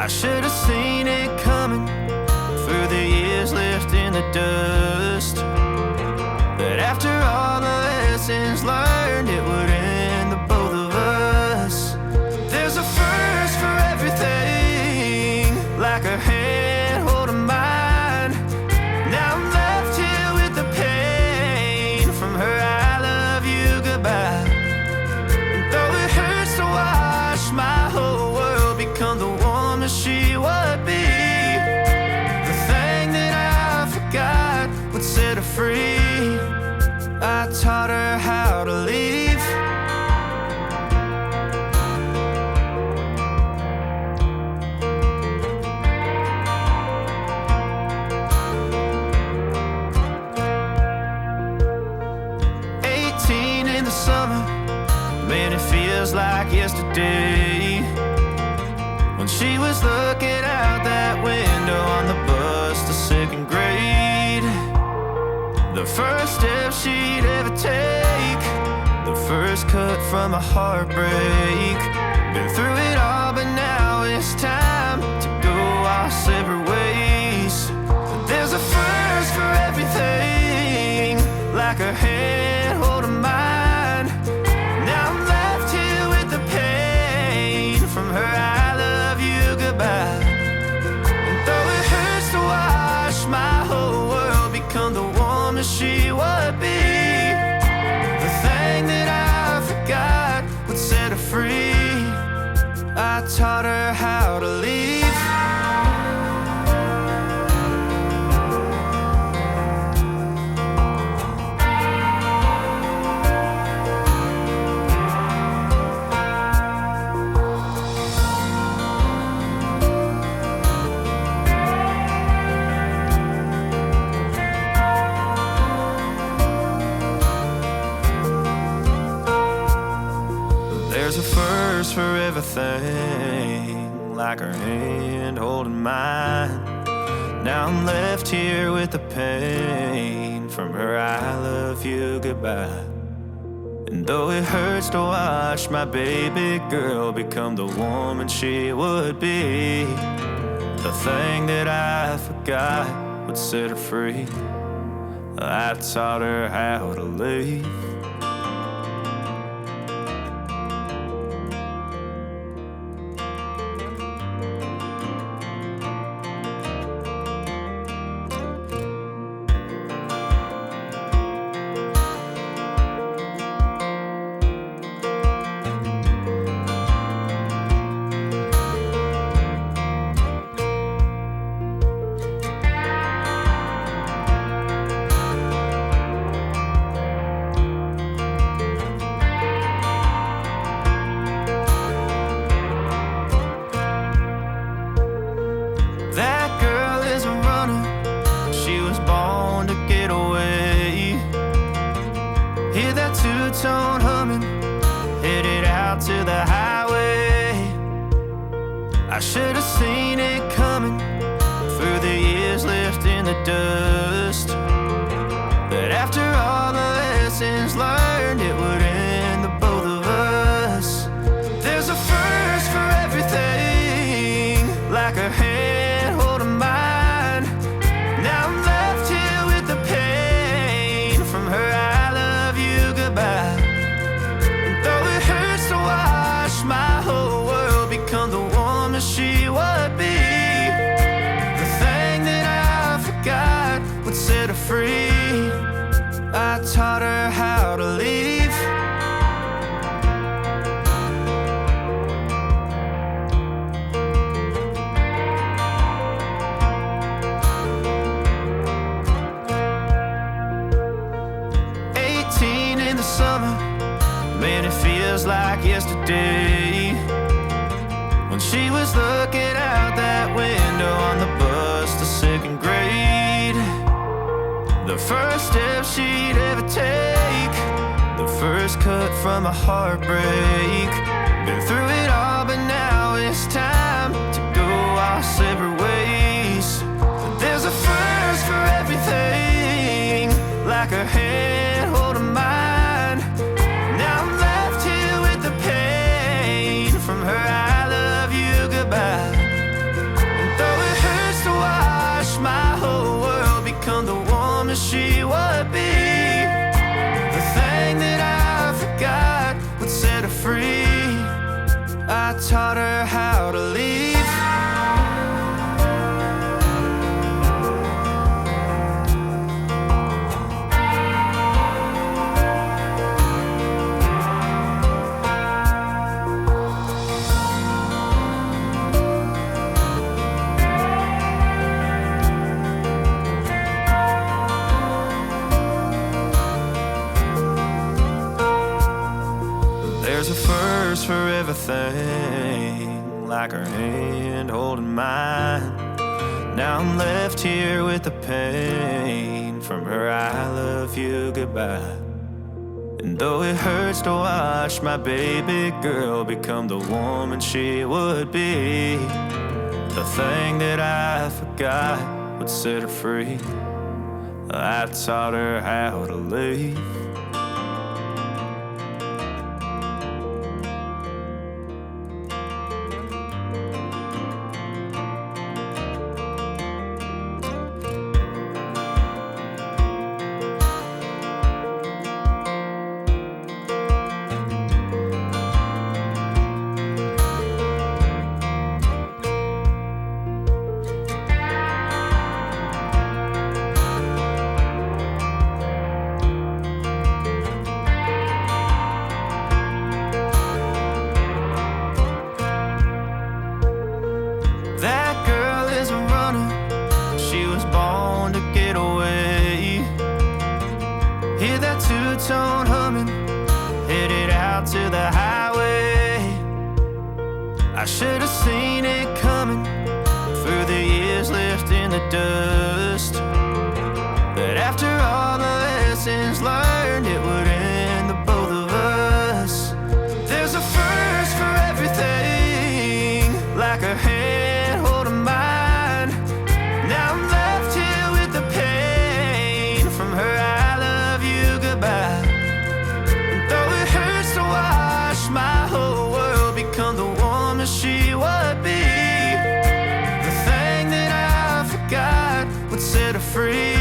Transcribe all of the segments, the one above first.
I should have seen it coming through the years left in the dust. That after all the lessons learned, it would end the both of us. There's a first for everything, like her hand holding mine. Now I'm left here with the pain from her I love you goodbye. And though it hurts to watch my whole world become the woman she would be, the thing that I forgot would set her free. I taught her how to leave. 18 in the summer, man, it feels like yesterday, when she was looking out that window on the bus to second grade. The first step she'd ever take, the first cut from a heartbreak. Been through it all, but now it's time to go our separate ways. There's a first for everything, like her hand holding mine. Now I'm left here with the pain from her I love you goodbye. And though it hurts to watch my whole world become the woman she would be, the thing that I forgot would set her free. I taught her how to leave. There's a first for everything, like her hand holding mine. Now I'm left here with the pain from her I love you goodbye. And though it hurts to watch my baby girl become the woman she would be, the thing that I forgot would set her free. I taught her how to leave. Two-tone humming, headed out to the highway. I should have seen it coming through the years left in the dust. That after all the lessons learned, it would end the both of us. There's a first for everything, like her hand holding mine. Now I'm left here with the pain from her I love you goodbye. And though it hurts to watch my whole world become the woman she would be, the thing that I forgot would set her free. I taught her how to leave. Summer, man, it feels like yesterday, when she was looking out that window on the bus to second grade. The first step she'd ever take, the first cut from a heartbreak. Been through it all, but now it's time to go our separate ways. There's a first for everything, like her hand holding mine. Now I'm left here with the pain from her I love you goodbye. everything, like her hand holding mine. Now I'm left here with the pain from her I love you goodbye. And though it hurts to watch my baby girl become the woman she would be, the thing that I forgot would set her free. I taught her how to leave. Hear that two-tone humming, headed out to the highway. I should have seen it coming through the years left in the dust, that after all the lessons learned, it would end the both of us. There's a first for everything, like a hand holding mine. Now I'm left here with the pain from her I love you goodbye. And though it hurts to watch my whole world become the woman she would be, the thing that I forgot would set her free.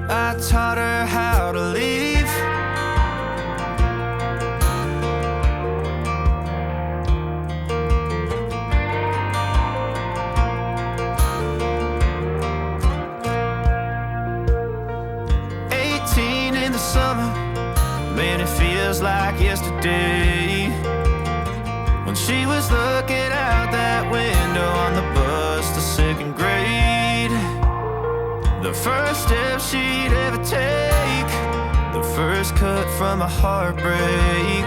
I taught her how to leave. In the summer, man, it feels like yesterday, when she was looking out that window on the bus to second grade. The first step she'd ever take, the first cut from a heartbreak.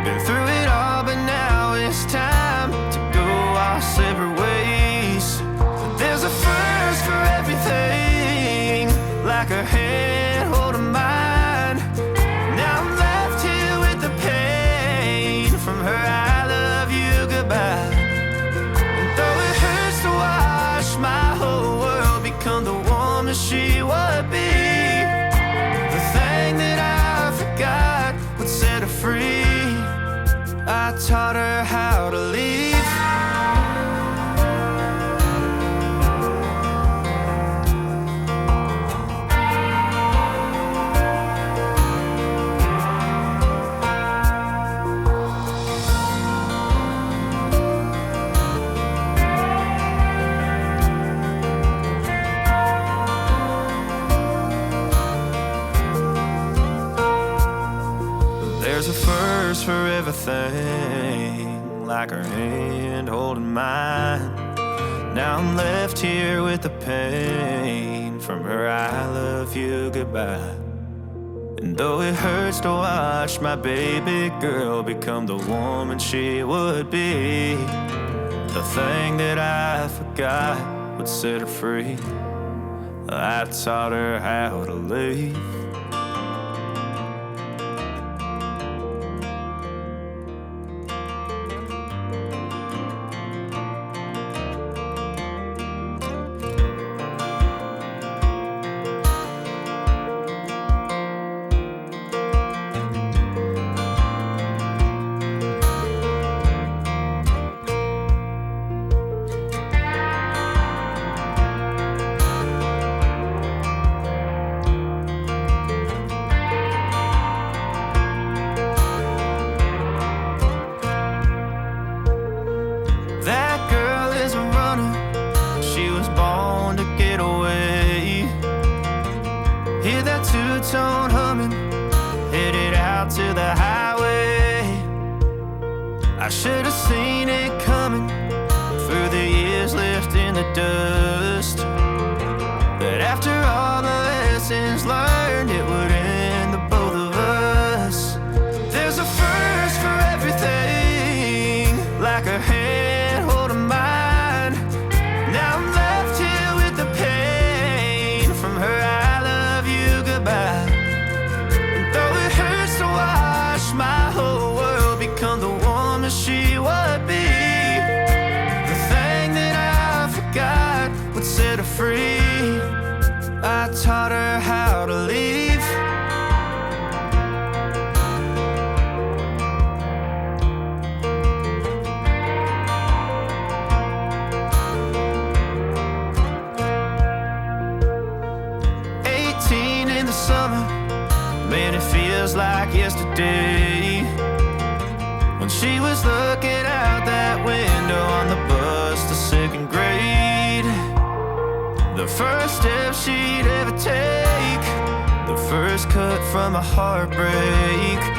Been through it all, but now it's time to go our separate ways. But there's a first for everything, like a hand holding mine. Now I'm left here with the pain from her I love you goodbye. And though it hurts to watch my whole world become the woman she would be, the thing that I forgot would set her free. I taught her how to leave. There's a first for everything, like her hand holding mine. Now I'm left here with the pain from her I love you goodbye. And though it hurts to watch my baby girl become the woman she would be, the thing that I forgot would set her free. I taught her how to leave. That girl is a runner, she was born to get away. Hear that two-tone humming, headed out to the highway. I should have seen it coming through the years left in the dust, that after all the lessons learned, it would end the both of us. There's a first for everything, she would be the thing that I forgot would set her free. I taught her how to leave. 18 in the summer, man, it feels like yesterday, when she was looking out that window on the bus to second grade. The first step she'd ever take, the first cut from a heartbreak.